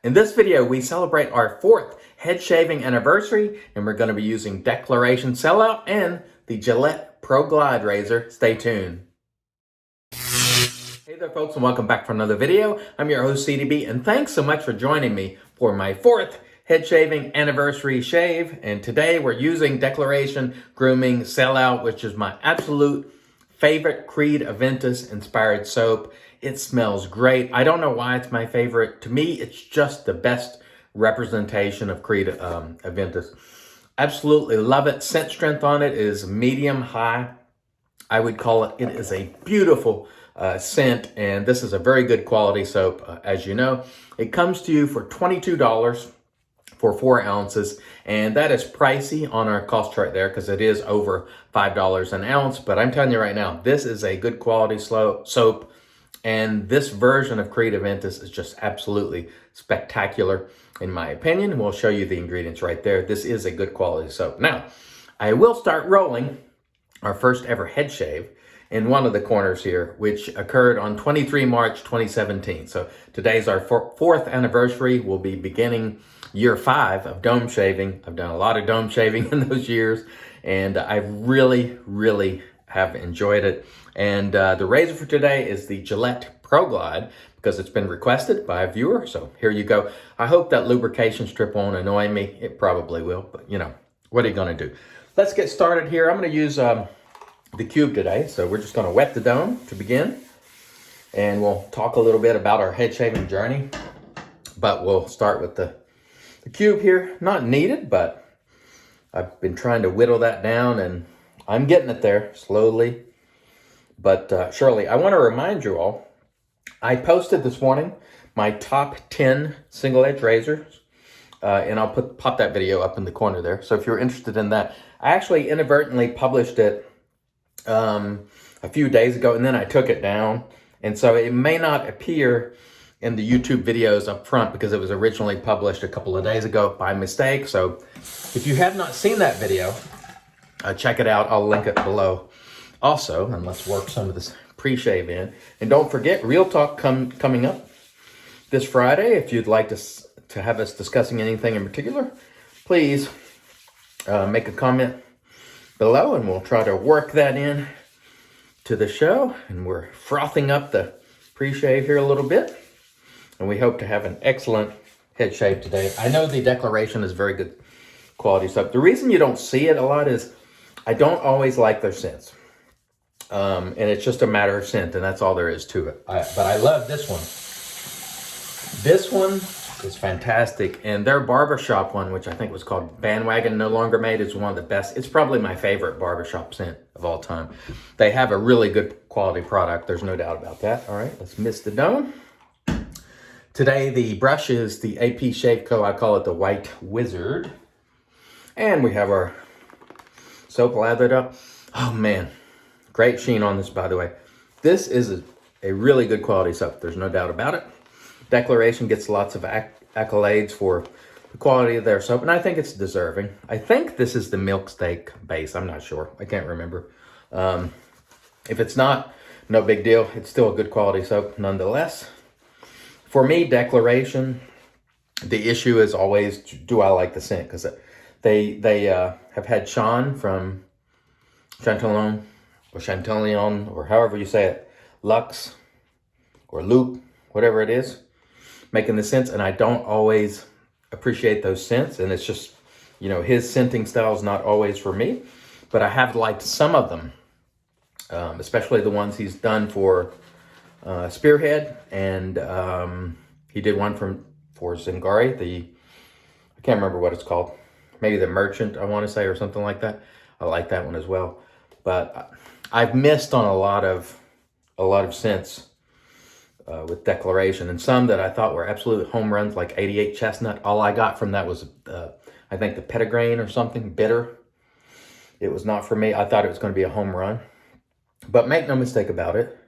In this video, we celebrate our 4th head shaving anniversary, and we're going to be using Declaration Sellout and the Gillette Proglide razor. Stay tuned. Hey there folks, and welcome back for another video. I'm your host CDB, and thanks so much for joining me for my 4th head shaving anniversary shave. And today we're using Declaration Grooming Sellout, which is my absolute favorite Creed Aventus inspired soap. It smells great. I don't know why it's my favorite. To me, it's just the best representation of Creed Aventus. Absolutely love it. Scent strength on it is medium high. I would call it, it is a beautiful scent, and this is a very good quality soap, as you know. It comes to you for $22 for 4 ounces, and that is pricey on our cost chart there because it is over $5 an ounce. But I'm telling you right now, this is a good quality soap, and this version of Creed Aventus is just absolutely spectacular in my opinion. We'll show you the ingredients right there. This is a good quality soap. Now, I will start rolling our first ever head shave in one of the corners here, which occurred on 23 March 2017. So today's our 4th anniversary. We'll be beginning year 5 of dome shaving. I've done a lot of dome shaving in those years, and I really have enjoyed it. And the razor for today is the Gillette Proglide because it's been requested by a viewer. So here you go. I hope that lubrication strip won't annoy me. It probably will, but you know, what are you gonna do? Let's get started here. I'm gonna use the cube today. So we're just gonna wet the dome to begin. And we'll talk a little bit about our head shaving journey. But we'll start with the cube here. Not needed, but I've been trying to whittle that down, and I'm getting it there slowly but surely. I want to remind you all, I posted this morning my top 10 single edge razors, and I'll pop that video up in the corner there. So if you're interested in that, I actually inadvertently published it a few days ago, and then I took it down. And so it may not appear in the YouTube videos up front because it was originally published a couple of days ago by mistake. So if you have not seen that video, check it out. I'll link it below also. And let's work some of this pre-shave in. And don't forget, Real Talk coming up this Friday. If you'd like to have us discussing anything in particular, please make a comment below, and we'll try to work that in to the show. And we're frothing up the pre-shave here a little bit, and we hope to have an excellent head shave today. I know the Declaration is very good quality soap. The reason you don't see it a lot is I don't always like their scents. And it's just a matter of scent, and that's all there is to it. But I love this one. This one is fantastic, and their barbershop one, which I think was called Bandwagon, no longer made, is one of the best. It's probably my favorite barbershop scent of all time. They have a really good quality product. There's no doubt about that. All right, let's mist the dome. Today, the brush is the APShaveco. I call it the White Wizard. And we have our soap lathered up. Oh, man. Great sheen on this, by the way. This is a really good quality soap. There's no doubt about it. Declaration gets lots of accolades for the quality of their soap, and I think it's deserving. I think this is the Milk Steak base. I'm not sure. I can't remember. If it's not, no big deal. It's still a good quality soap nonetheless. For me, Declaration, the issue is always, do I like the scent? Because they have had Sean from Chantillion, or however you say it, Lux or Loop, whatever it is, making the scents, and I don't always appreciate those scents, and it's just, you know, his scenting style is not always for me, but I have liked some of them, especially the ones he's done for Spearhead, and he did one for Zingari, I can't remember what it's called, maybe the Merchant, I want to say, or something like that. I like that one as well, but I've missed on a lot of scents with Declaration, and some that I thought were absolute home runs, like 88 Chestnut. All I got from that was, I think, the Petitgrain or something, bitter. It was not for me. I thought it was going to be a home run. But make no mistake about it,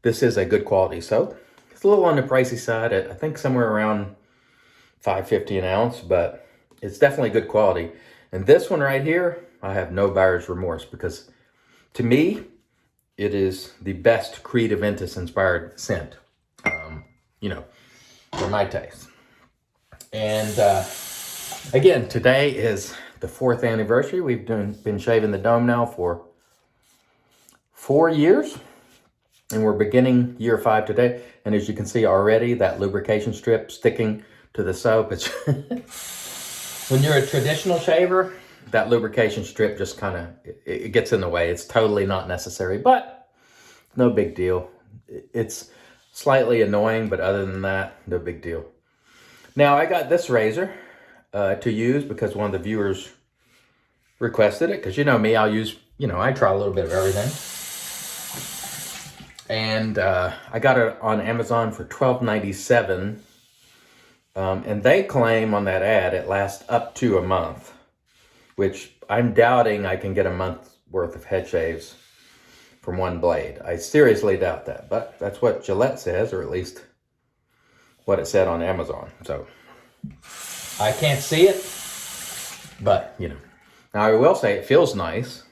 this is a good quality soap. It's a little on the pricey side, I think somewhere around $5.50 an ounce, but it's definitely good quality. And this one right here, I have no buyer's remorse, because to me, it is the best Creed Aventus inspired scent, you know, for my taste. And again, today is the 4th anniversary. We've been shaving the dome now for 4 years. And we're beginning year 5 today. And as you can see already, that lubrication strip sticking to the soap. It's when you're a traditional shaver, that lubrication strip just kind of, it gets in the way. It's totally not necessary, but no big deal. It's slightly annoying, but other than that, no big deal. Now, I got this razor to use because one of the viewers requested it. Because you know me, I'll use, I try a little bit of everything. And I got it on Amazon for $12.97. And they claim on that ad it lasts up to a month, which I'm doubting I can get a month's worth of head shaves from one blade. I seriously doubt that, but that's what Gillette says, or at least what it said on Amazon. So I can't see it, but Now I will say it feels nice.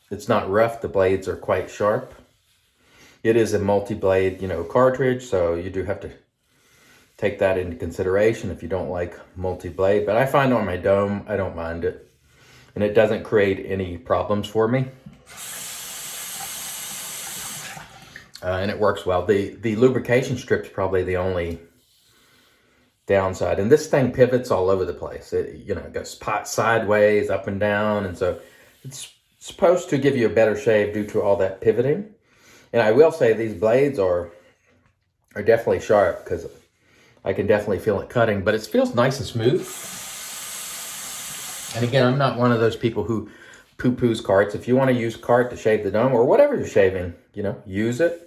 It's not rough. The blades are quite sharp. It is a multi-blade, cartridge, so you do have to take that into consideration if you don't like multi-blade. But I find on my dome, I don't mind it. And it doesn't create any problems for me. And it works well. The lubrication strip's probably the only downside. And this thing pivots all over the place. It goes sideways, up and down. And so it's supposed to give you a better shave due to all that pivoting. And I will say these blades are definitely sharp because I can definitely feel it cutting, but it feels nice and smooth. And again, I'm not one of those people who poo-poos carts. If you want to use cart to shave the dome or whatever you're shaving, use it.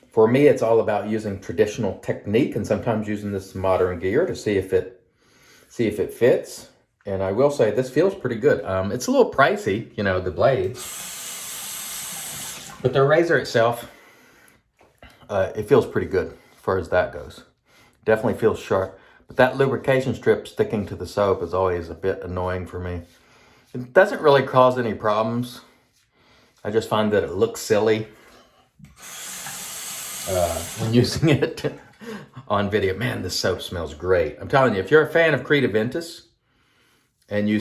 For me, it's all about using traditional technique and sometimes using this modern gear to see if it fits. And I will say this feels pretty good. It's a little pricey, the blades. But the razor itself, it feels pretty good as far as that goes. Definitely feels sharp. But that lubrication strip sticking to the soap is always a bit annoying for me. It doesn't really cause any problems. I just find that it looks silly when using it on video. Man, this soap smells great. I'm telling you, if you're a fan of Creed Aventus, and you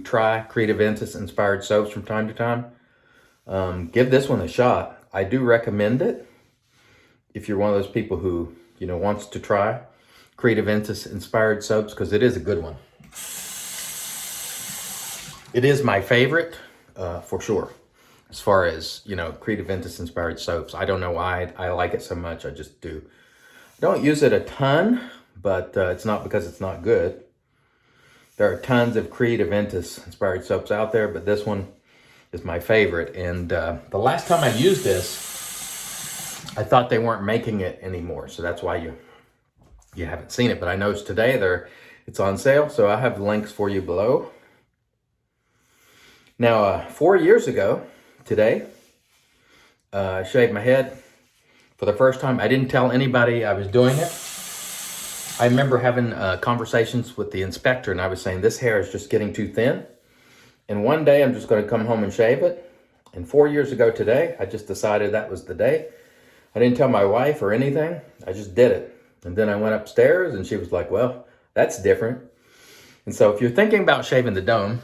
try Creed Aventus inspired soaps from time to time, give this one a shot. I do recommend it if you're one of those people who, wants to try Creed Aventus inspired soaps, because it is a good one. It is my favorite, for sure, as far as, Creed Aventus inspired soaps. I don't know why I like it so much. I just do. I don't use it a ton, but it's not because it's not good. There are tons of Creed Aventus inspired soaps out there, but this one is my favorite. And the last time I used this, I thought they weren't making it anymore. So that's why you haven't seen it. But I noticed today it's on sale. So I have links for you below. Now, 4 years ago today, I shaved my head for the first time. I didn't tell anybody I was doing it. I remember having conversations with the inspector, and I was saying, this hair is just getting too thin. And one day I'm just going to come home and shave it. And 4 years ago today, I just decided that was the day. I didn't tell my wife or anything. I just did it. And then I went upstairs, and she was like, well, that's different. And so if you're thinking about shaving the dome,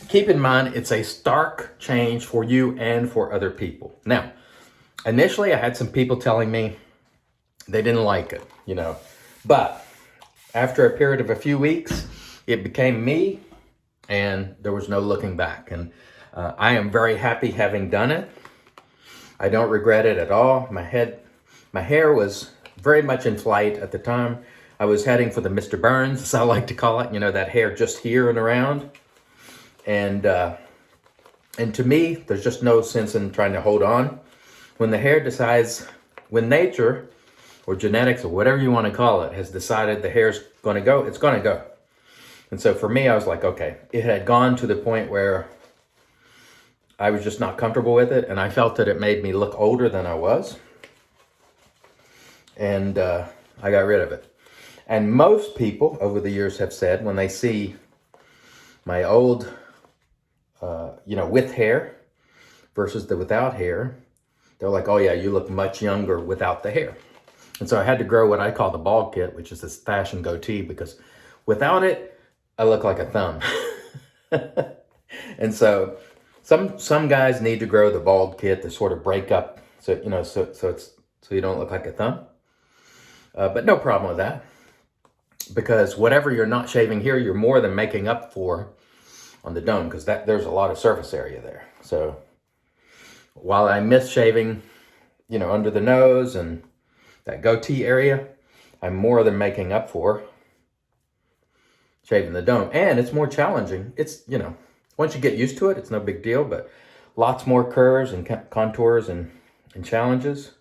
keep in mind it's a stark change for you and for other people. Now, initially I had some people telling me they didn't like it, But after a period of a few weeks, it became me, and there was no looking back. And I am very happy having done it. I don't regret it at all. My hair was very much in flight at the time. I was heading for the Mr. Burns, as I like to call it, that hair just here and around. And to me, there's just no sense in trying to hold on. When the hair decides, when nature or genetics or whatever you want to call it has decided the hair's going to go, it's going to go. And so for me, I was like, okay, it had gone to the point where I was just not comfortable with it, and I felt that it made me look older than I was. And I got rid of it. And most people over the years have said when they see my old, with hair versus the without hair, they're like, oh yeah, you look much younger without the hair. And so I had to grow what I call the bald kit, which is this fashion goatee, because without it, I look like a thumb. And so some guys need to grow the bald kit to sort of break up, so you know, so you don't look like a thumb. But no problem with that, because whatever you're not shaving here, you're more than making up for on the dome, because there's a lot of surface area there. So while I miss shaving, you know, under the nose and that goatee area, I'm more than making up for shaving the dome. And it's more challenging. It's, you know, once you get used to it, it's no big deal, but lots more curves and contours and challenges.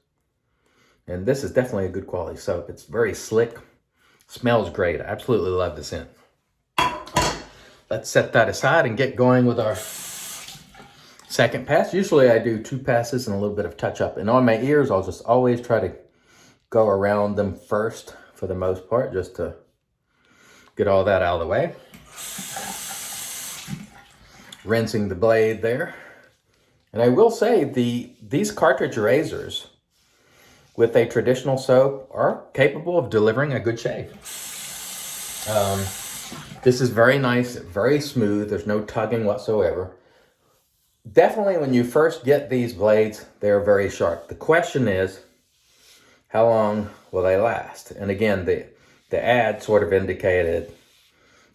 And this is definitely a good quality soap. It's very slick, smells great. I absolutely love the scent. Let's set that aside and get going with our second pass. Usually I do 2 passes and a little bit of touch up. And on my ears, I'll just always try to go around them first for the most part, just to get all that out of the way. Rinsing the blade there. And I will say these cartridge razors with a traditional soap are capable of delivering a good shave. This is very nice, very smooth. There's no tugging whatsoever. Definitely when you first get these blades, they're very sharp. The question is, how long will they last? And again, the ad sort of indicated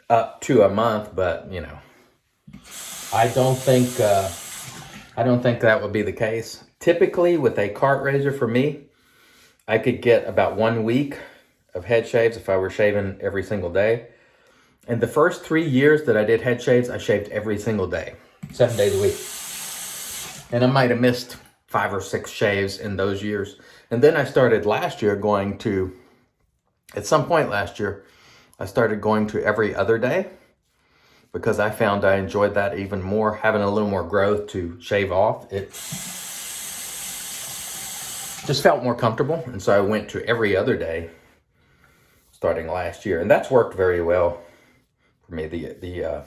up to a month, but you know, I don't think that would be the case. Typically with a cart razor for me, I could get about 1 week of head shaves if I were shaving every single day. And the first 3 years that I did head shaves, I shaved every single day, 7 days a week. And I might have missed 5 or 6 shaves in those years. And then I started last year going to, at some point last year, I started going to every other day, because I found I enjoyed that even more, having a little more growth to shave off. It just felt more comfortable. And so I went to every other day starting last year. And that's worked very well for me, the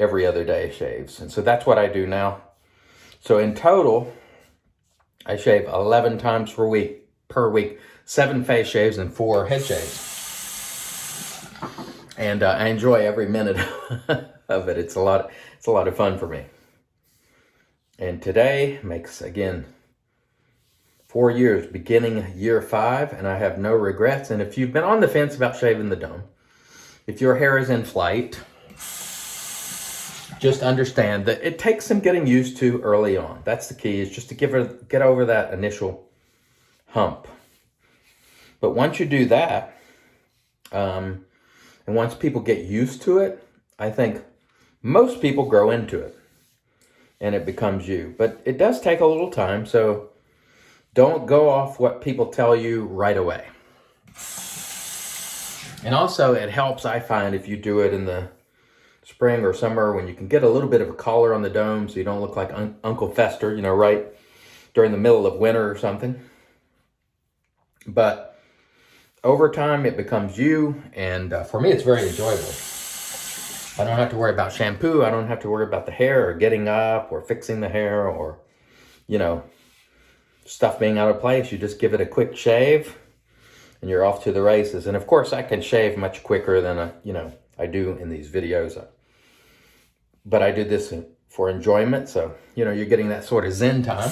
every other day shaves. And so that's what I do now. So in total, I shave 11 times per week, 7 face shaves and 4 head shaves. And I enjoy every minute of it. It's a lot of fun for me. And today makes, again, 4 years, beginning year 5, and I have no regrets. And if you've been on the fence about shaving the dome, if your hair is in flight, just understand that it takes some getting used to early on. That's the key, is just to get over that initial hump. But once you do that, and once people get used to it, I think most people grow into it and it becomes you. But it does take a little time, so don't go off what people tell you right away. And also it helps, I find, if you do it in the spring or summer when you can get a little bit of a collar on the dome so you don't look like Uncle Fester, you know, right during the middle of winter or something. But over time, it becomes you, and for me, it's very enjoyable. I don't have to worry about shampoo. I don't have to worry about the hair or getting up or fixing the hair or, you know, stuff being out of place. You just give it a quick shave, and you're off to the races. And of course, I can shave much quicker than I do in these videos. But I do this for enjoyment, so you know, you're getting that sort of zen time.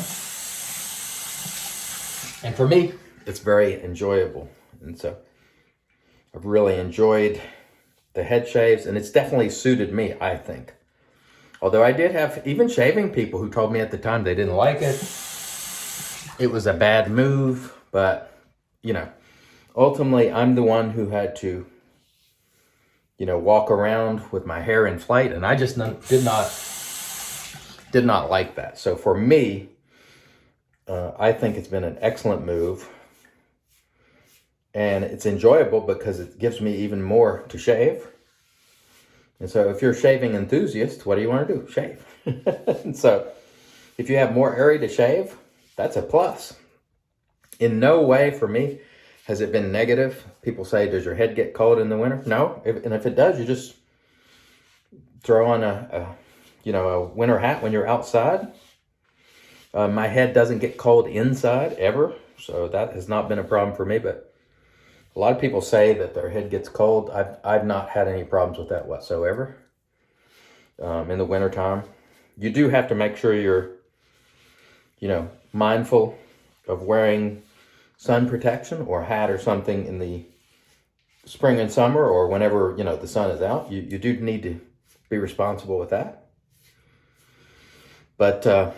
And for me, it's very enjoyable. And so I've really enjoyed the head shaves, and it's definitely suited me, I think. Although I did have even shaving people who told me at the time they didn't like it. It was a bad move, but, you know, ultimately I'm the one who had to, you know, walk around with my hair in flight, and I just did not like that. So for me, I think it's been an excellent move. And it's enjoyable because it gives me even more to shave. And so if you're a shaving enthusiast, what do you want to do? Shave. And so if you have more area to shave, that's a plus. In no way for me has it been negative. People say, does your head get cold in the winter? No. And if it does, you just throw on a winter hat when you're outside. My head doesn't get cold inside ever. so that has not been a problem for me. But a lot of people say that their head gets cold. I've not had any problems with that whatsoever. In the wintertime, you do have to make sure you're, mindful of wearing sun protection or hat or something in the spring and summer, or whenever, the sun is out. You do need to be responsible with that. But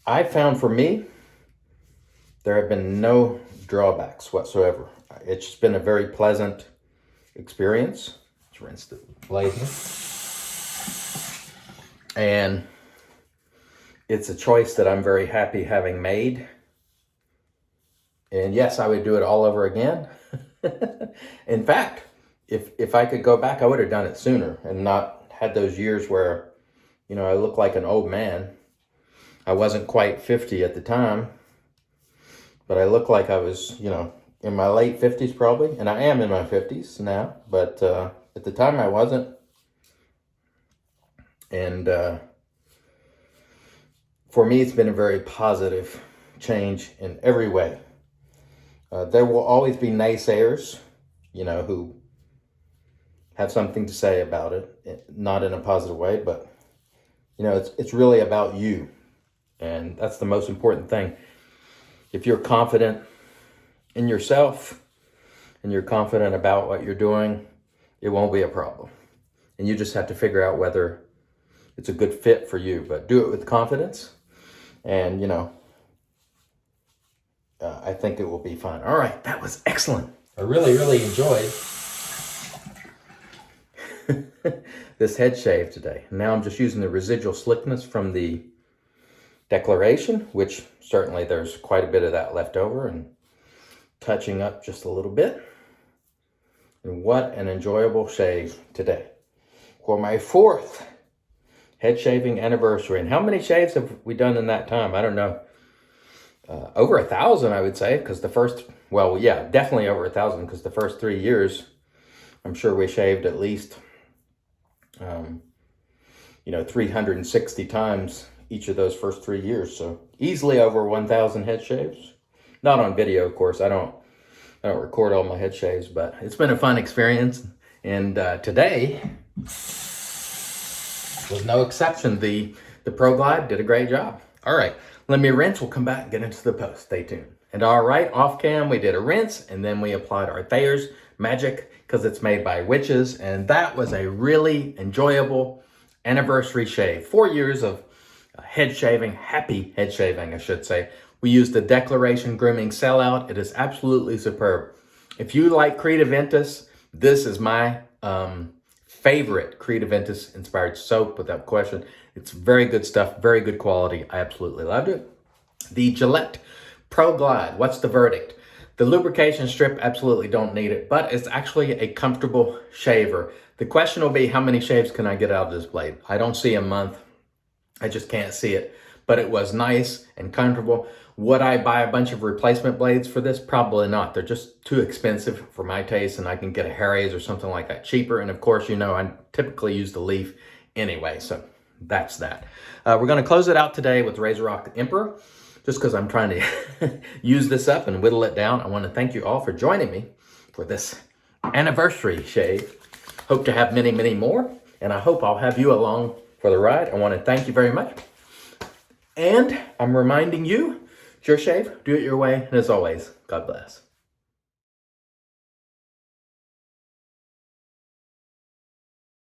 I found for me, there have been no drawbacks whatsoever. It's just been a very pleasant experience. Let's rinse the blade here. And it's a choice that I'm very happy having made. And yes, I would do it all over again. In fact, if I could go back, I would have done it sooner and not had those years where, I look like an old man. I wasn't quite 50 at the time, but I look like I was, in my late 50s probably. And I am in my 50s now, but at the time I wasn't. And for me, it's been a very positive change in every way. There will always be naysayers, who have something to say about it, not in a positive way, but, it's really about you. And that's the most important thing. If you're confident in yourself and you're confident about what you're doing, it won't be a problem. And you just have to figure out whether it's a good fit for you. But do it with confidence, and, I think it will be fun. All right, that was excellent. I really, really enjoyed this head shave today. Now I'm just using the residual slickness from the Declaration, which certainly there's quite a bit of that left over, and touching up just a little bit. And what an enjoyable shave today for my 4th head shaving anniversary. And how many shaves have we done in that time? I don't know. Over 1,000, I would say, because definitely over 1,000, because the first 3 years, I'm sure we shaved at least, 360 times each of those first 3 years. So easily over 1,000 head shaves. Not on video, of course. I don't record all my head shaves, but it's been a fun experience. And today was no exception. The Proglide did a great job. All right, let me rinse. We'll come back and get into the post. Stay tuned. And all right, off cam, we did a rinse, and then we applied our Thayer's Magic, because it's made by witches. And that was a really enjoyable anniversary shave. 4 years of head shaving, happy head shaving, I should say. We used the Declaration Grooming Sellout. It is absolutely superb. If you like Creed Aventus, this is my favorite Creed Aventus inspired soap, without question. It's very good stuff, very good quality. I absolutely loved it. The Gillette Proglide, what's the verdict? The lubrication strip, absolutely don't need it, but it's actually a comfortable shaver. The question will be, how many shaves can I get out of this blade? I don't see a month. I just can't see it. But it was nice and comfortable. Would I buy a bunch of replacement blades for this? Probably not. They're just too expensive for my taste, and I can get a Harry's or something like that cheaper. And of course, I typically use the leaf anyway, so that's that. We're going to close it out today with RazoRock Emperor, just because I'm trying to use this up and whittle it down. I want to thank you all for joining me for this anniversary shave. Hope to have many, many more, and I hope I'll have you along for the ride. I want to thank you very much. And I'm reminding you, it's your shave, do it your way, and as always, God bless.